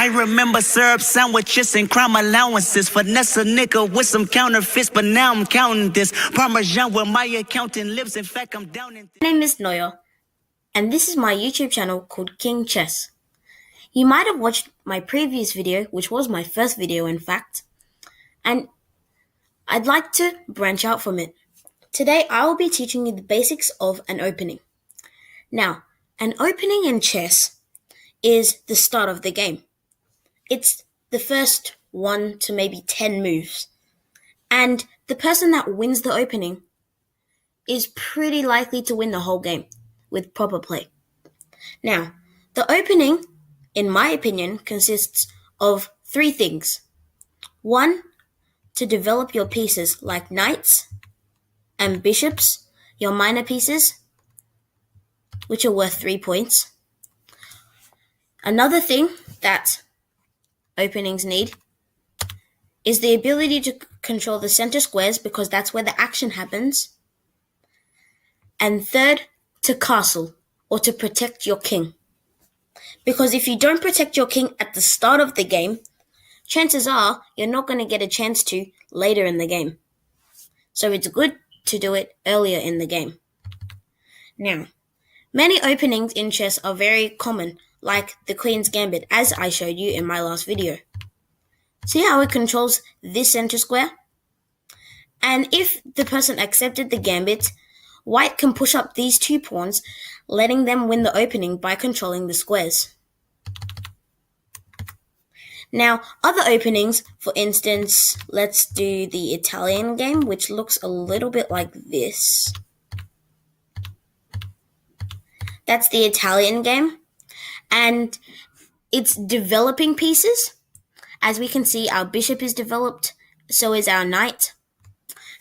I remember syrup sandwiches and crime allowances. Finesse a nigga with some counterfeits, but now I'm counting this. Parmesan where my accountant lives. In fact, I'm down in... My name is Noya, and this is my YouTube channel called King Chess. You might have watched my previous video, which was my first video in fact, and I'd like to branch out from it. Today I will be teaching you the basics of an opening. Now, an opening in chess is the start of the game. It's the first 1 to maybe 10 moves. And the person that wins the opening is pretty likely to win the whole game with proper play. Now, the opening, in my opinion, consists of 3 things. 1, to develop your pieces like knights and bishops, your minor pieces, which are worth 3 points. Another thing that openings need is the ability to control the center squares because that's where the action happens. And 3rd, to castle or to protect your king. Because if you don't protect your king at the start of the game, chances are you're not going to get a chance to later in the game. So it's good to do it earlier in the game. Now, many openings in chess are very common, like the Queen's Gambit, as I showed you in my last video. See how it controls this center square? And if the person accepted the gambit, White can push up these 2 pawns, letting them win the opening by controlling the squares. Now, other openings, for instance, let's do the Italian game, which looks a little bit like this. That's the Italian game, and it's developing pieces. As we can see, our bishop is developed, so is our knight,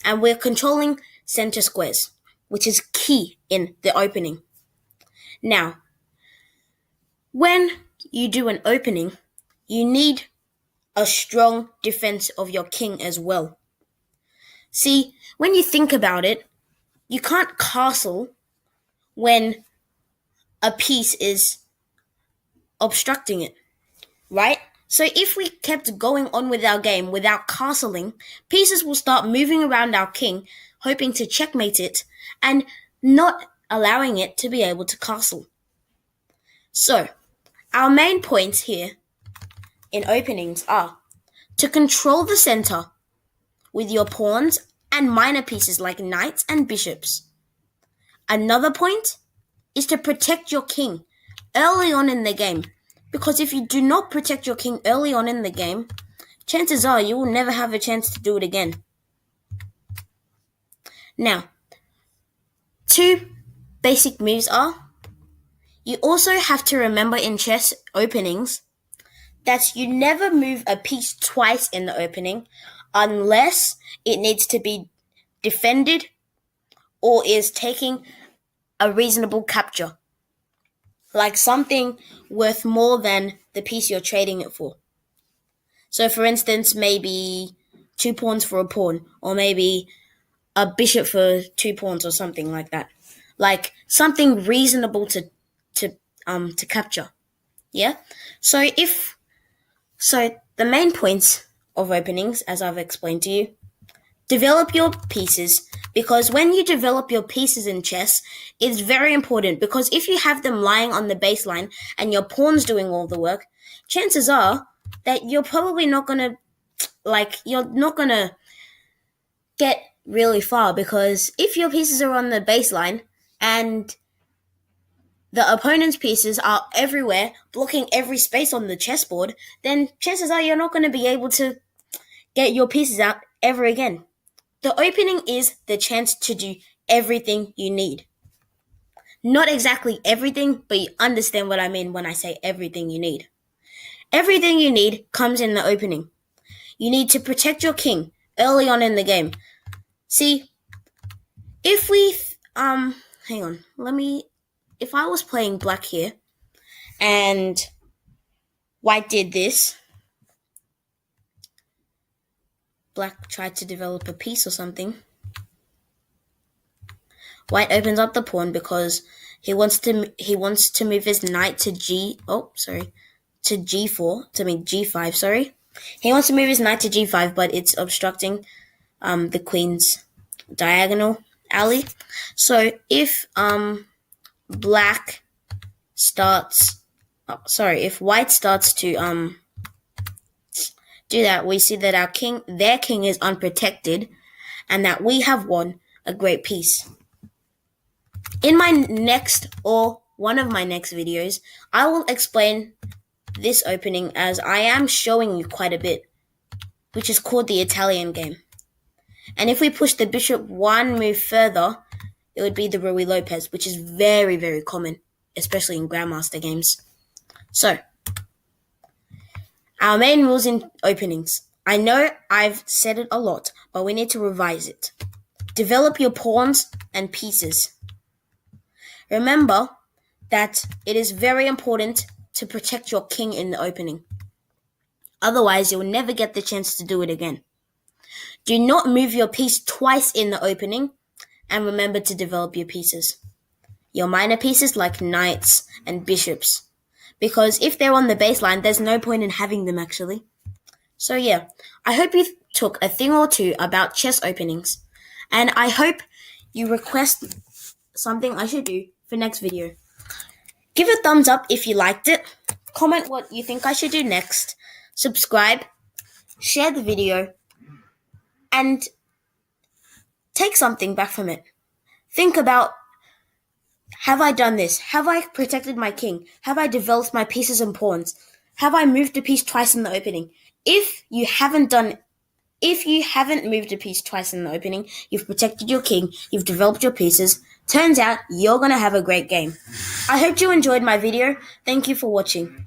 and we're controlling center squares, which is key in the opening. Now, when you do an opening, you need a strong defense of your king as well. See, when you think about it, you can't castle when a piece is obstructing it, right? So if we kept going on with our game without castling, pieces will start moving around our king, hoping to checkmate it, and not allowing it to be able to castle. So, our main points here in openings are to control the center with your pawns and minor pieces like knights and bishops. Another point is to protect your king early on in the game, because if you do not protect your king early on in the game, chances are you will never have a chance to do it again. Now, 2 basic moves are, you also have to remember in chess openings that you never move a piece twice in the opening unless it needs to be defended or is taking a reasonable capture, like something worth more than the piece you're trading it for. So for instance, maybe 2 pawns for a pawn, or maybe a bishop for 2 pawns or something like that. Like something reasonable to capture. Yeah? So the main points of openings, as I've explained to you, develop your pieces, because when you develop your pieces in chess, it's very important, because if you have them lying on the baseline and your pawn's doing all the work, chances are that you're probably not gonna get really far, because if your pieces are on the baseline and the opponent's pieces are everywhere, blocking every space on the chessboard, then chances are you're not going to be able to get your pieces out ever again. The opening is the chance to do everything you need. Not exactly everything, but you understand what I mean when I say everything you need. Everything you need comes in the opening. You need to protect your king early on in the game. See, if we, if I was playing black here and white did this, black tried to develop a piece or something, white opens up the pawn because he wants to move his knight to to g5, sorry. He wants to move his knight to g5, but it's obstructing the queen's diagonal alley. So if white starts to do that, we see that their king is unprotected, and that we have won a great piece. In my next or one of my next videos, I will explain this opening, as I am showing you quite a bit, which is called the Italian game. And if we push the bishop one move further, it would be the Ruy Lopez, which is very, very common, especially in Grandmaster games. So, our main rules in openings. I know I've said it a lot, but we need to revise it. Develop your pawns and pieces. Remember that it is very important to protect your king in the opening. Otherwise, you'll never get the chance to do it again. Do not move your piece twice in the opening, and remember to develop your pieces. Your minor pieces like knights and bishops. Because if they're on the baseline, there's no point in having them actually. So yeah, I hope you took a thing or two about chess openings. And I hope you request something I should do for next video. Give a thumbs up if you liked it. Comment what you think I should do next. Subscribe. Share the video. And take something back from it. Think about, have I done this? Have I protected my king? Have I developed my pieces and pawns? Have I moved a piece twice in the opening? If you haven't moved a piece twice in the opening, you've protected your king, you've developed your pieces, turns out you're going to have a great game. I hope you enjoyed my video. Thank you for watching.